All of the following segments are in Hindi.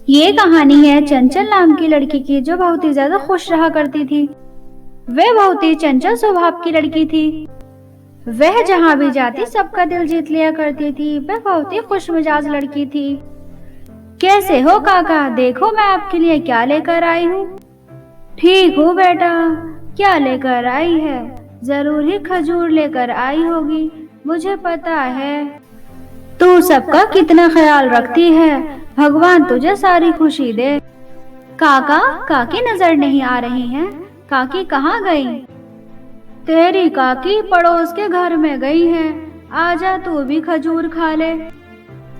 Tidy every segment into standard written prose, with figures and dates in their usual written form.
ये कहानी है चंचल नाम की लड़की की, जो बहुत ही ज्यादा खुश रहा करती थी। वह बहुत ही चंचल स्वभाव की लड़की थी। वह जहाँ भी जाती सबका दिल जीत लिया करती थी। वह बहुत ही खुश मिजाज लड़की थी। कैसे हो काका, देखो मैं आपके लिए क्या लेकर आई हूँ। ठीक हूँ बेटा, क्या लेकर आई है? जरूर ही खजूर लेकर आई होगी, मुझे पता है। तू सबका कितना ख्याल रखती है, भगवान तुझे सारी खुशी दे। काका, काकी नजर नहीं आ रही हैं। काकी कहाँ गई? तेरी काकी पड़ोस के घर में गई है। आजा तू भी खजूर खा ले।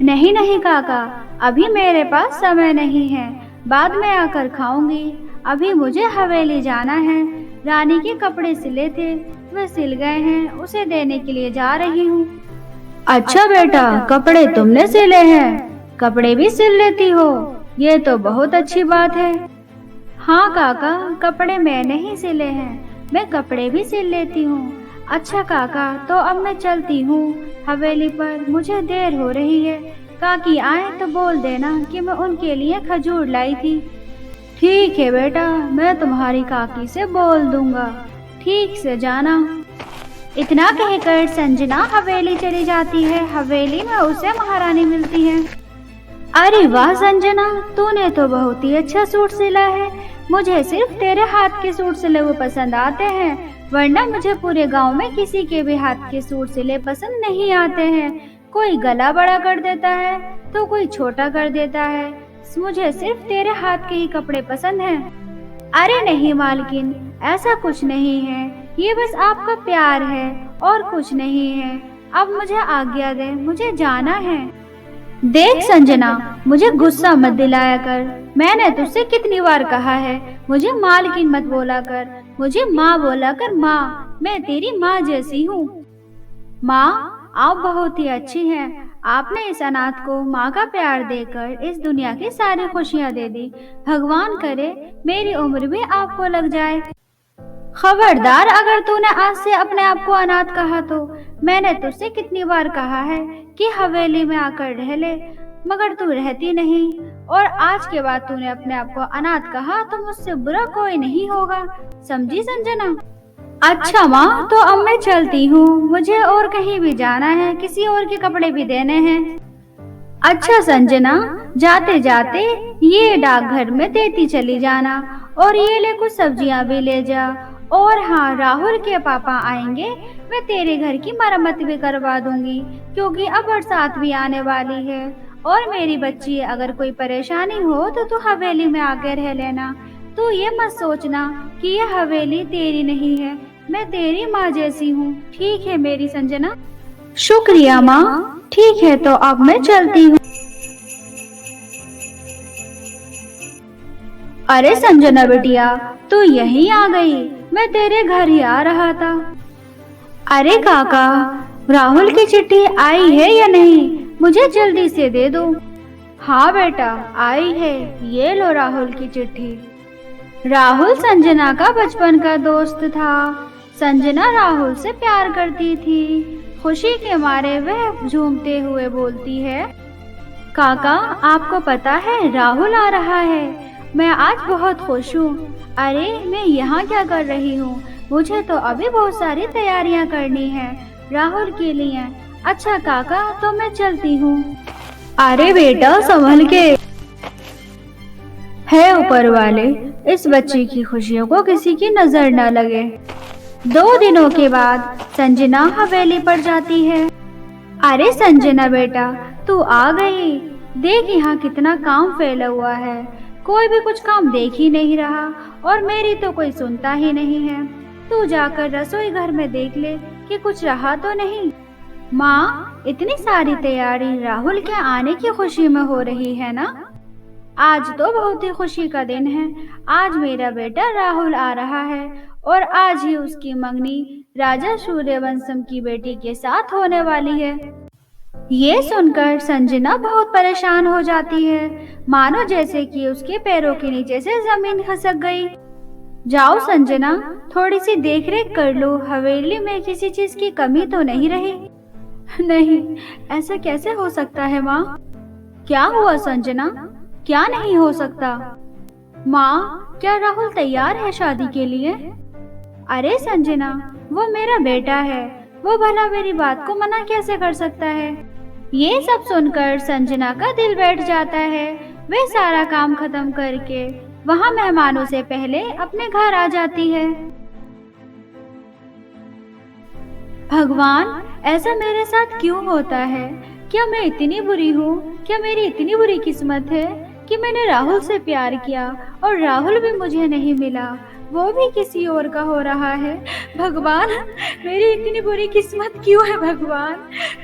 नहीं नहीं काका, अभी मेरे पास समय नहीं है, बाद में आकर खाऊंगी। अभी मुझे हवेली जाना है। रानी के कपड़े सिले थे, वे सिल गए हैं, उसे देने के लिए जा रही हूँ। अच्छा बेटा, कपड़े तुमने सिले हैं? कपड़े भी सिल लेती हो, ये तो बहुत अच्छी बात है। हाँ काका, कपड़े मैंने ही सिले हैं, मैं कपड़े भी सिल लेती हूँ। अच्छा काका, तो अब मैं चलती हूँ हवेली पर, मुझे देर हो रही है। काकी आए तो बोल देना कि मैं उनके लिए खजूर लाई थी। ठीक है बेटा, मैं तुम्हारी काकी से बोल दूंगा। ठीक से जाना। इतना कहकर संजना हवेली चली जाती है। हवेली में उसे महारानी मिलती है। अरे वाह संजना, तूने तो बहुत ही अच्छा सूट सिला है। मुझे सिर्फ तेरे हाथ के सूट सिले हुए पसंद आते हैं, वरना मुझे पूरे गांव में किसी के भी हाथ के सूट सिले पसंद नहीं आते हैं। कोई गला बड़ा कर देता है तो कोई छोटा कर देता है। मुझे सिर्फ तेरे हाथ के ही कपड़े पसंद हैं। अरे नहीं मालकिन, ऐसा कुछ नहीं है, ये बस आपका प्यार है और कुछ नहीं है। अब मुझे आज्ञा दे, मुझे जाना है। देख संजना, मुझे गुस्सा मत दिलाया कर। मैंने तुझसे कितनी बार कहा है, मुझे मालकिन मत बोला कर, मुझे माँ बोला कर। माँ, मैं तेरी माँ जैसी हूँ। माँ, आप बहुत ही अच्छी हैं। आपने इस अनाथ को माँ का प्यार देकर इस दुनिया की सारी खुशियाँ दे दी। भगवान करे मेरी उम्र भी आपको लग जाए। खबरदार, अगर तूने आज से अपने आप को अनाथ कहा तो। मैंने तुझसे कितनी बार कहा है कि हवेली में आकर रह ले, मगर तू रहती नहीं। और आज के बाद तूने अपने आप को अनाथ कहा तो मुझसे बुरा कोई नहीं होगा, समझी संजना? अच्छा माँ, तो अब मैं चलती हूँ, मुझे और कहीं भी जाना है, किसी और के कपड़े भी देने हैं। अच्छा संजना, जाते जाते ये डाकघर में देती चली जाना, और ये ले कुछ सब्जियाँ भी ले जा। और हाँ, राहुल के पापा आएंगे, मैं तेरे घर की मरम्मत भी करवा दूंगी, क्योंकि अब बरसात भी आने वाली है। और मेरी बच्ची, अगर कोई परेशानी हो तो तू हवेली में आके रह लेना। तू ये मत सोचना कि ये हवेली तेरी नहीं है, मैं तेरी माँ जैसी हूँ। ठीक है मेरी संजना? शुक्रिया माँ। ठीक है, तो अब मैं चलती हूँ। अरे संजना बेटिया, तू यहीं आ गई? मैं तेरे घर ही आ रहा था। अरे काका, राहुल की चिट्ठी आई है या नहीं? मुझे जल्दी से दे दो। हाँ बेटा, आई है, ये लो राहुल की चिट्ठी। राहुल संजना का बचपन का दोस्त था। संजना राहुल से प्यार करती थी। खुशी के मारे वह झूमते हुए बोलती है, काका आपको पता है राहुल आ रहा है, मैं आज बहुत खुश हूँ। अरे मैं यहाँ क्या कर रही हूँ? मुझे तो अभी बहुत सारी तैयारियाँ करनी है राहुल के लिए। अच्छा काका, तो मैं चलती हूँ। अरे बेटा संभल के। है ऊपर वाले, इस बच्ची की खुशियों को किसी की नजर न लगे। 2 दिनों के बाद संजना हवेली पर जाती है। अरे संजना बेटा, तू आ गई। देख यहाँ कितना काम फैला हुआ है, कोई भी कुछ काम देख ही नहीं रहा, और मेरी तो कोई सुनता ही नहीं है। तू जाकर रसोई घर में देख ले कि कुछ रहा तो नहीं। माँ, इतनी सारी तैयारी राहुल के आने की खुशी में हो रही है ना? आज तो बहुत ही खुशी का दिन है। आज मेरा बेटा राहुल आ रहा है, और आज ही उसकी मंगनी राजा सूर्यवंशम की बेटी के साथ होने वाली है। ये सुनकर संजना बहुत परेशान हो जाती है, मानो जैसे कि उसके पैरों के नीचे से जमीन खिसक गई। जाओ संजना, थोड़ी सी देख रेख कर लो, हवेली में किसी चीज की कमी तो नहीं रही। नहीं, ऐसा कैसे हो सकता है माँ? क्या हुआ संजना? क्या नहीं हो सकता? माँ, क्या राहुल तैयार है शादी के लिए? अरे संजना, वो मेरा बेटा है, वो भला मेरी बात को मना कैसे कर सकता है? ये सब सुनकर संजना का दिल बैठ जाता है। वे सारा काम खत्म करके वहाँ मेहमानों से पहले अपने घर आ जाती है। भगवान, ऐसा मेरे साथ क्यों होता है? क्या मैं इतनी बुरी हूँ? क्या मेरी इतनी बुरी किस्मत है कि मैंने राहुल से प्यार किया और राहुल भी मुझे नहीं मिला, वो भी किसी और का हो रहा है। भगवान, मेरी इतनी बुरी किस्मत क्यों है भगवान?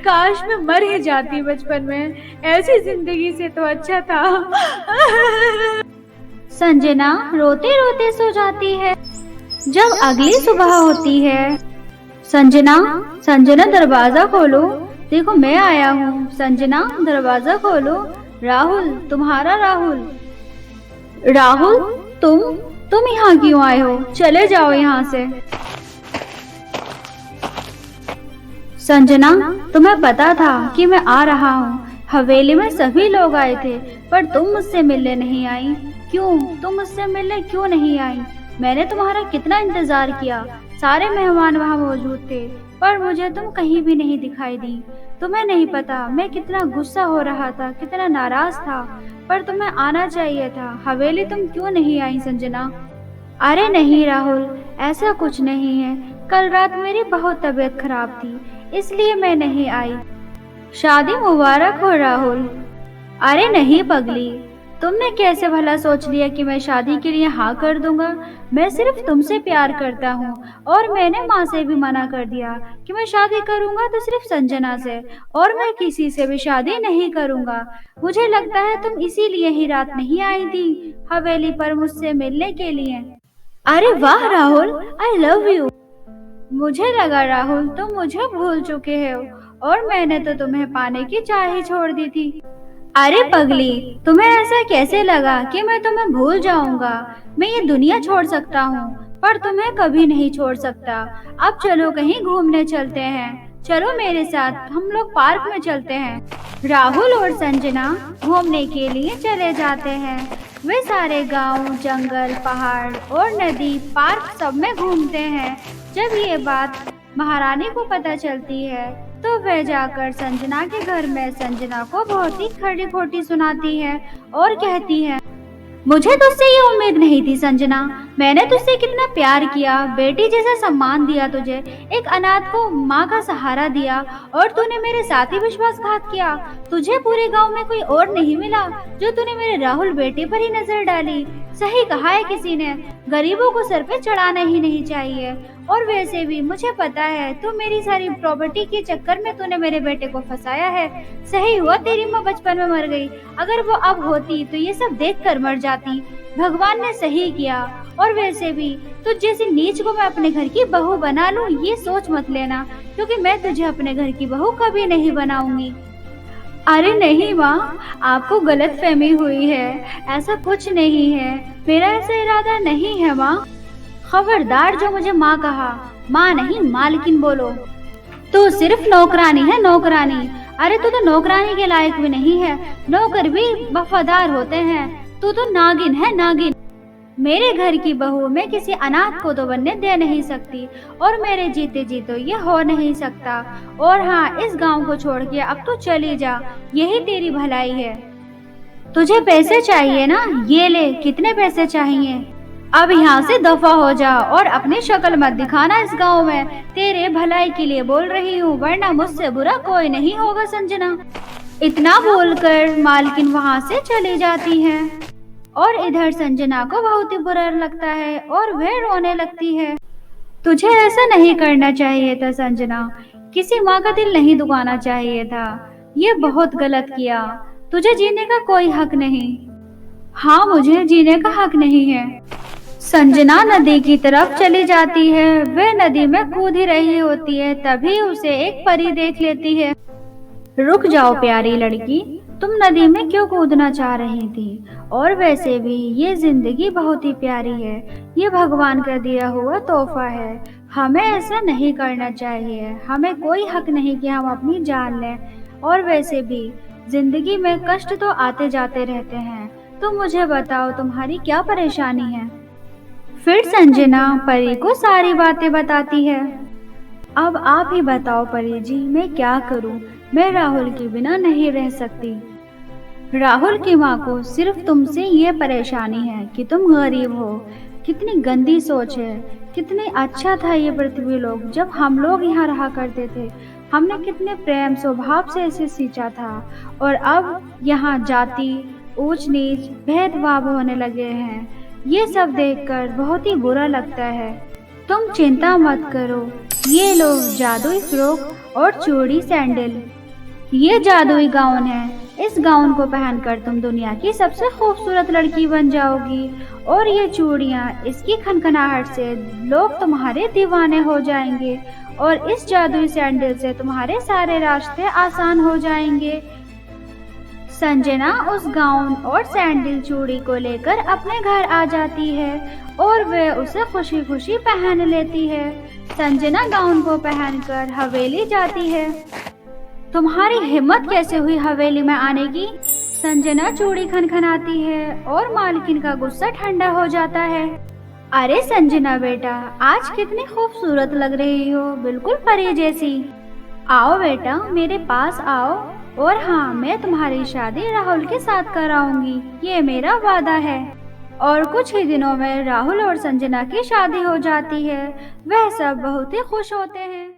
काश मैं मर ही जाती बचपन में, ऐसी जिंदगी से तो अच्छा था। संजना रोते रोते सो जाती है। जब अगली सुबह होती है, संजना, संजना दरवाजा खोलो, देखो मैं आया हूँ। संजना दरवाजा खोलो। राहुल, तुम्हारा राहुल। राहुल, तुम यहाँ क्यों आए हो? चले जाओ यहाँ से। संजना, तुम्हें पता था कि मैं आ रहा हूँ। हवेली में सभी लोग आए थे, पर तुम मुझसे मिलने नहीं आई। क्यों? तुम मुझसे मिलने क्यों नहीं आई? मैंने तुम्हारा कितना इंतजार किया, सारे मेहमान वहाँ मौजूद थे, पर मुझे तुम कहीं भी नहीं दिखाई दी। तुम्हें नहीं पता मैं कितना गुस्सा हो रहा था, कितना नाराज था, पर तुम्हें आना चाहिए था। हवेली तुम क्यों नहीं आई संजना? अरे नहीं राहुल, ऐसा कुछ नहीं है। कल रात मेरी बहुत तबीयत खराब थी, इसलिए मैं नहीं आई। शादी मुबारक हो राहुल। अरे नहीं पगली, तुमने कैसे भला सोच लिया कि मैं शादी के लिए हाँ कर दूंगा? मैं सिर्फ तुमसे प्यार करता हूँ और मैंने माँ से भी मना कर दिया कि मैं शादी करूंगा तो सिर्फ संजना से, और मैं किसी से भी शादी नहीं करूंगा। मुझे लगता है तुम इसीलिए ही रात नहीं आई थी हवेली पर मुझसे मिलने के लिए। अरे वाह राहुल, आई लव यू। मुझे लगा राहुल तुम मुझे भूल चुके हो और मैंने तो तुम्हें पाने की चाह ही छोड़ दी थी। अरे पगली, तुम्हें ऐसा कैसे लगा कि मैं तुम्हें भूल जाऊंगा? मैं ये दुनिया छोड़ सकता हूँ, पर तुम्हें कभी नहीं छोड़ सकता। अब चलो कहीं घूमने चलते हैं। चलो मेरे साथ, हम लोग पार्क में चलते हैं। राहुल और संजना घूमने के लिए चले जाते हैं। वे सारे गांव, जंगल, पहाड़ और नदी, पार्क सब में घूमते हैं। जब ये बात महारानी को पता चलती है तो वह जाकर संजना के घर में संजना को बहुत ही खड़ी खोटी सुनाती है और कहती है, मुझे तुझसे ये उम्मीद नहीं थी संजना। मैंने तुझसे कितना प्यार किया, बेटी जैसा सम्मान दिया तुझे, एक अनाथ को माँ का सहारा दिया, और तूने मेरे साथ ही विश्वासघात किया। तुझे पूरे गांव में कोई और नहीं मिला जो तूने मेरे राहुल बेटे पर ही नजर डाली। सही कहा है किसी ने, गरीबों को सर पे चढ़ाना ही नहीं चाहिए। और वैसे भी मुझे पता है तू मेरी सारी प्रॉपर्टी के चक्कर में तूने मेरे बेटे को फंसाया है। सही हुआ तेरी माँ बचपन में मर गई, अगर वो अब होती तो ये सब देख कर मर जाती। भगवान ने सही किया। और वैसे भी तुझ जैसी नीच को मैं अपने घर की बहू बना लूं, ये सोच मत लेना, क्योंकि मैं तुझे अपने घर की बहू कभी नहीं बनाऊंगी। अरे नहीं माँ, आपको गलत फहमी हुई है, ऐसा कुछ नहीं है, मेरा ऐसा इरादा नहीं है माँ। खबरदार जो मुझे माँ कहा, माँ नहीं मालकिन बोलो। तू सिर्फ नौकरानी है, नौकरानी। अरे तू तो नौकरानी के लायक भी नहीं है, नौकर भी वफादार होते हैं। तू तो नागिन है, नागिन। मेरे घर की बहू मैं किसी अनाथ को तो बनने दे नहीं सकती, और मेरे जीते जी तो ये हो नहीं सकता। और हाँ, इस गांव को छोड़ के अब तू चली जा, यही तेरी भलाई है। तुझे पैसे चाहिए ना, ये ले, कितने पैसे चाहिए? अब यहाँ से दफा हो जा और अपनी शक्ल मत दिखाना इस गांव में। तेरे भलाई के लिए बोल रही हूँ, वरना मुझसे बुरा कोई नहीं होगा संजना। इतना बोलकर मालकिन वहाँ से चली जाती है और इधर संजना को बहुत ही बुरा लगता है और वह रोने लगती है। तुझे ऐसा नहीं करना चाहिए था संजना, किसी माँ का दिल नहीं दुखाना चाहिए था, ये बहुत गलत किया। तुझे जीने का कोई हक नहीं। हाँ, मुझे जीने का हक नहीं है। संजना नदी की तरफ चली जाती है। वह नदी में कूद ही रही होती है, तभी उसे एक परी देख लेती है। रुक जाओ प्यारी लड़की, तुम नदी में क्यों कूदना चाह रही थी? और वैसे भी ये जिंदगी बहुत ही प्यारी है, ये भगवान का दिया हुआ तोहफा है। हमें ऐसा नहीं करना चाहिए, हमें कोई हक नहीं कि हम अपनी जान लें। और वैसे भी जिंदगी में कष्ट तो आते जाते रहते हैं, तुम मुझे बताओ तुम्हारी क्या परेशानी है। फिर संजना परी को सारी बातें बताती है। अब आप ही बताओ परी जी, मैं क्या करूं? मैं राहुल के बिना नहीं रह सकती। राहुल की माँ को सिर्फ तुमसे ये परेशानी है कि तुम गरीब हो। कितनी गंदी सोच है। कितनी अच्छा था ये पृथ्वी लोक जब हम लोग यहाँ रहा करते थे। हमने कितने प्रेम स्वभाव से इसे सींचा था, और अब यहाँ जाति, ऊंच नीच, भेदभाव होने लगे हैं। ये सब देखकर बहुत ही बुरा लगता है। तुम चिंता मत करो, ये लो जादुई फ्रॉक और चूड़ी सैंडल। ये जादुई गाउन है। इस गाउन को पहनकर तुम दुनिया की सबसे खूबसूरत लड़की बन जाओगी, और ये चूड़ियाँ, इसकी खनखनाहट से लोग तुम्हारे दीवाने हो जाएंगे, और इस जादुई सैंडल से तुम्हारे सारे रास्ते आसान हो जाएंगे। संजना उस गाउन और सैंडल चूड़ी को लेकर अपने घर आ जाती है और वह उसे खुशी खुशी पहन लेती है। संजना गाउन को पहनकर हवेली जाती है। तुम्हारी हिम्मत कैसे हुई हवेली में आने की? संजना चूड़ी खनखनाती है और मालकिन का गुस्सा ठंडा हो जाता है। अरे संजना बेटा, आज कितनी खूबसूरत लग रही हो, बिल्कुल परी जैसी। आओ बेटा, मेरे पास आओ। और हाँ, मैं तुम्हारी शादी राहुल के साथ कराऊंगी, ये मेरा वादा है। और कुछ ही दिनों में राहुल और संजना की शादी हो जाती है। वह सब बहुत ही खुश होते हैं।